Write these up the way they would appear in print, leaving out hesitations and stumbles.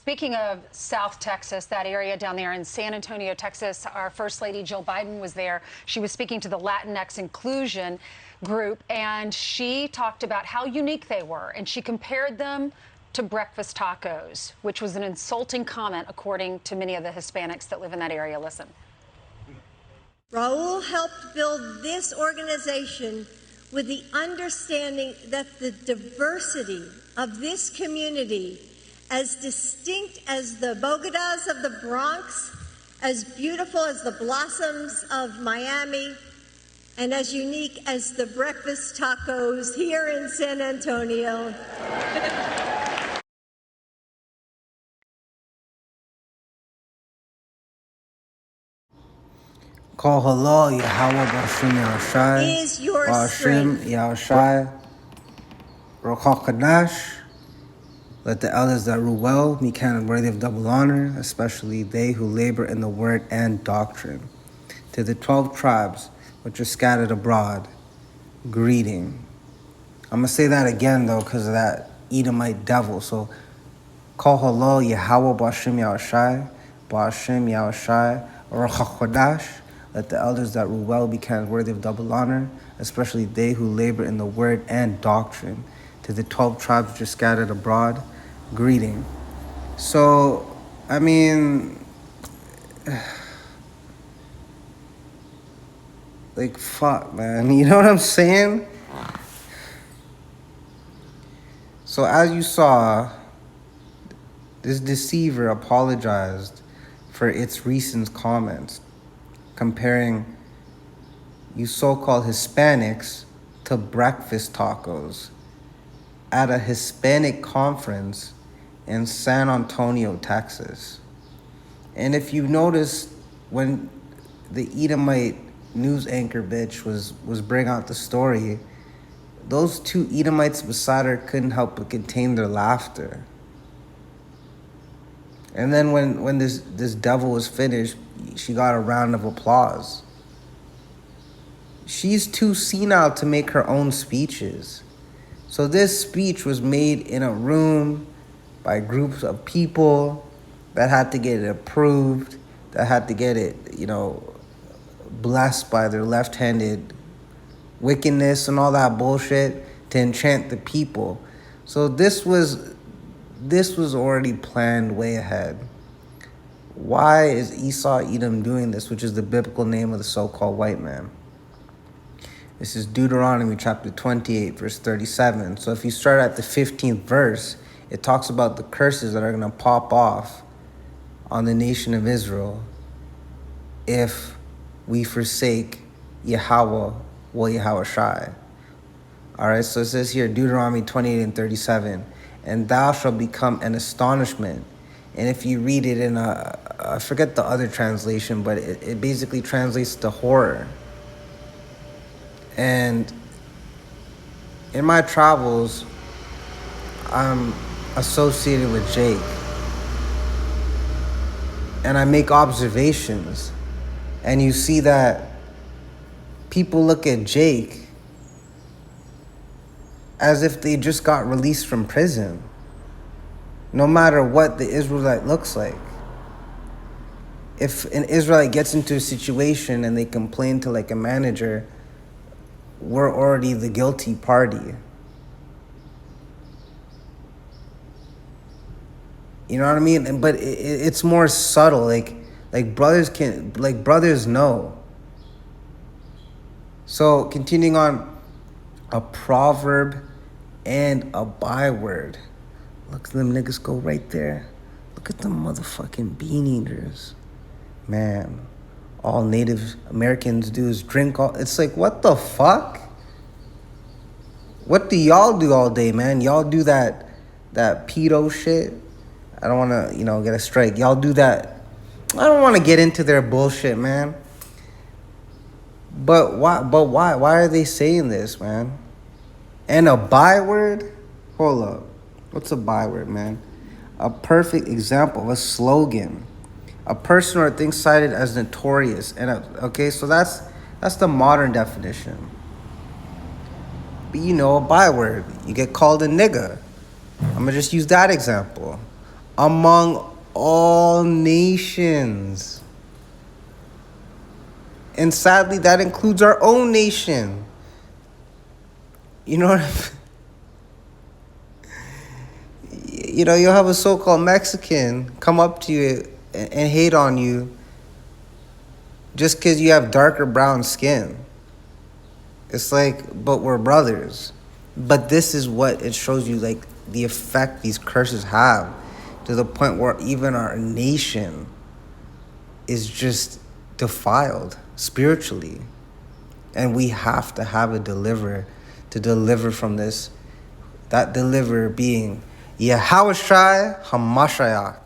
Speaking of South Texas, that area down there in San Antonio, Texas, our First Lady Jill Biden was there. She was speaking to the Latinx inclusion group, and she talked about how unique they were, and she compared them to breakfast tacos, which was an insulting comment, according to many of the Hispanics that live in that area. Listen. Raul helped build this organization with the understanding that the diversity of this community, as distinct as the Bogotas of the Bronx, as beautiful as the blossoms of Miami, and as unique as the breakfast tacos here in San Antonio. Call halal Yahweh Bashim Yahushai. Is your Bashim strength. Yahushai. Rokal Kadash. Let the elders that rule well be counted worthy of double honor, especially they who labor in the word and doctrine. To the 12 tribes which are scattered abroad, greeting. I'm going to say that again, though, because of that Edomite devil. So, call halal Yahweh Bashim Yahushai. Bashim Yahushai. Rokal Kadash. Let the elders that rule well be counted worthy of double honor, especially they who labor in the word and doctrine. To the 12 tribes which are scattered abroad, greeting. So, I mean, like, fuck, man. You know what I'm saying? So, as you saw, this deceiver apologized for its recent comments, comparing you so-called Hispanics to breakfast tacos at a Hispanic conference in San Antonio, Texas. And if you noticed, when the Edomite news anchor bitch was bringing out the story, those two Edomites beside her couldn't help but contain their laughter. And then when this devil was finished, she got a round of applause. She's too senile to make her own speeches. So this speech was made in a room by groups of people that had to get it approved, that had to get it, blessed by their left-handed wickedness and all that bullshit to enchant the people. So this was already planned way ahead. Why is Esau Edom doing this, which is the biblical name of the so-called white man? This is Deuteronomy chapter 28, verse 37. So if you start at the 15th verse, it talks about the curses that are going to pop off on the nation of Israel if we forsake Yahweh, Yahweh Shai. All right, so it says here, Deuteronomy 28 and 37, and thou shalt become an astonishment. And if you read it in I forget the other translation, but it basically translates to horror. And in my travels, I'm associated with Jake. And I make observations. And you see that people look at Jake as if they just got released from prison, no matter what the Israelite looks like. If an Israelite gets into a situation and they complain to like a manager, we're already the guilty party. You know what I mean? But it's more subtle. Like brothers know. So continuing on, a proverb and a byword. Look at them niggas go right there. Look at them motherfucking bean eaters. Man, all Native Americans do is drink all. It's like, what the fuck? What do y'all do all day, man? Y'all do that pedo shit. I don't want to, get a strike. Y'all do that. I don't want to get into their bullshit, man. But why? Why are they saying this, man? And a byword? Hold up. What's a byword, man? A perfect example of a slogan. A person or a thing cited as notorious. Okay, so that's the modern definition. But a byword. You get called a nigga. I'm going to just use that example. among all nations. And sadly, that includes our own nation. You know what I mean? You know, you'll have a so-called Mexican come up to you and hate on you just because you have darker brown skin. It's like, but we're brothers. But this is what it shows you, like, the effect these curses have, to the point where even our nation is just defiled spiritually. And we have to have a deliverer to deliver from this. That deliverer being Yahushua HaMashiach.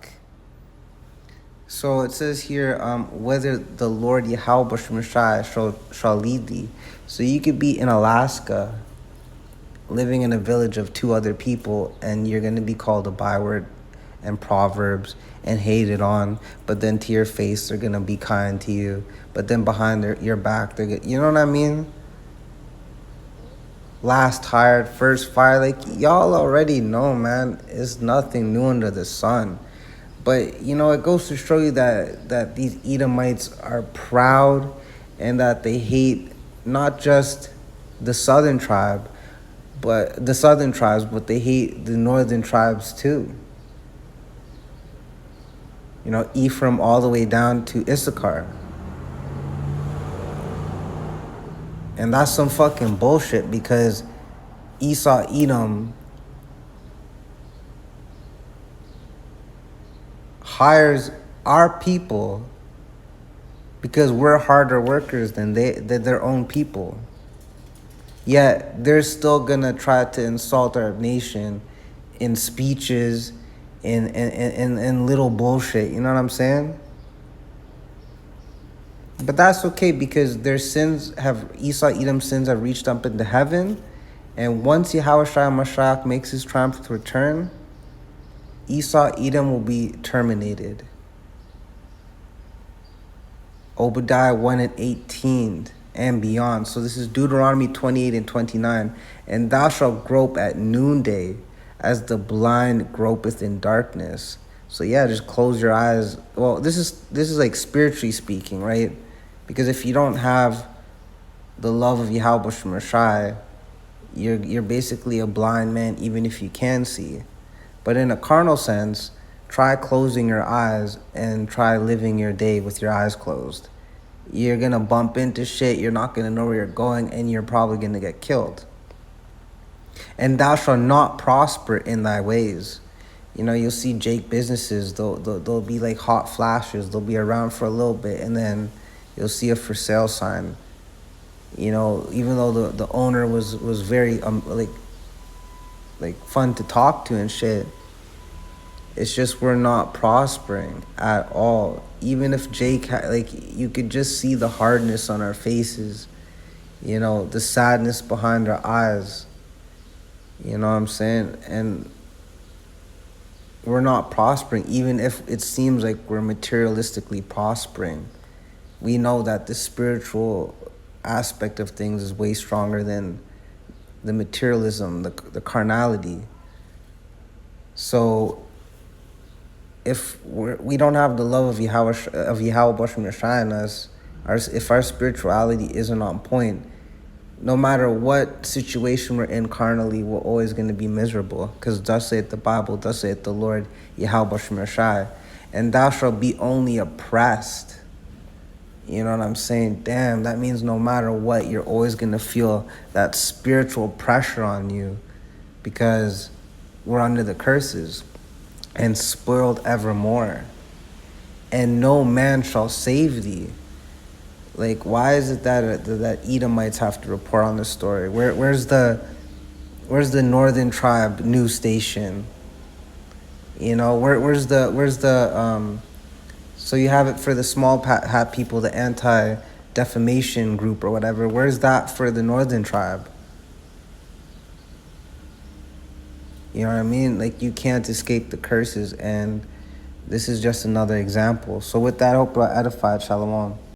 So it says here, whether the Lord Yahushua shall lead thee. So you could be in Alaska, living in a village of 2 other people, and you're going to be called a byword and proverbs and hated on, but then to your face they're going to be kind to you, but then behind your back you know what I mean? Last hired, first fired. Like, y'all already know, man. It's nothing new under the sun. But, you know, it goes to show you that these Edomites are proud, and that they hate not just the southern tribes, but they hate the northern tribes too. You know, Ephraim all the way down to Issachar. And that's some fucking bullshit, because Esau, Edom hires our people because we're harder workers than their own people. Yet they're still gonna try to insult our nation in speeches, in little bullshit. You know what I'm saying? But that's okay, because their sins Esau, Edom's sins have reached up into heaven. And once Yahushua Mashiach makes his triumphant return, Esau, Edom will be terminated. Obadiah 1:18 and beyond. So this is Deuteronomy 28 and 29. And thou shalt grope at noonday, as the blind gropeth in darkness. So yeah, just close your eyes. Well, this is like spiritually speaking, right? Because if you don't have the love of Yahweh Shemashai, you're basically a blind man, even if you can see. But in a carnal sense, try closing your eyes and try living your day with your eyes closed. You're gonna bump into shit, you're not gonna know where you're going, and you're probably gonna get killed. And thou shalt not prosper in thy ways. You know, you'll see Jake businesses, they'll be like hot flashes. They'll be around for a little bit, and then you'll see a for sale sign. You know, even though the owner was very like fun to talk to and shit, it's just we're not prospering at all. Even if Jake you could just see the hardness on our faces, you know, the sadness behind our eyes. You know what I'm saying? And we're not prospering, even if it seems like we're materialistically prospering. We know that the spiritual aspect of things is way stronger than the materialism, the carnality. So if we don't have the love of Yahweh Bashem Yeshai in us, if our spirituality isn't on point, no matter what situation we're in carnally, we're always going to be miserable. Because thus saith the Bible, thus saith the Lord Yahweh Bashem Yeshai, and thou shalt be only oppressed. You know what I'm saying? Damn, that means no matter what, you're always going to feel that spiritual pressure on you, because we're under the curses and spoiled evermore. And no man shall save thee. Like, why is it that Edomites have to report on this story? Where's the Northern Tribe news station? You know, where's the so you have it for the small hat people, the anti-defamation group or whatever. Where's that for the Northern Tribe? You know what I mean? Like, you can't escape the curses, and this is just another example. So with that, I hope I edified. Shalom.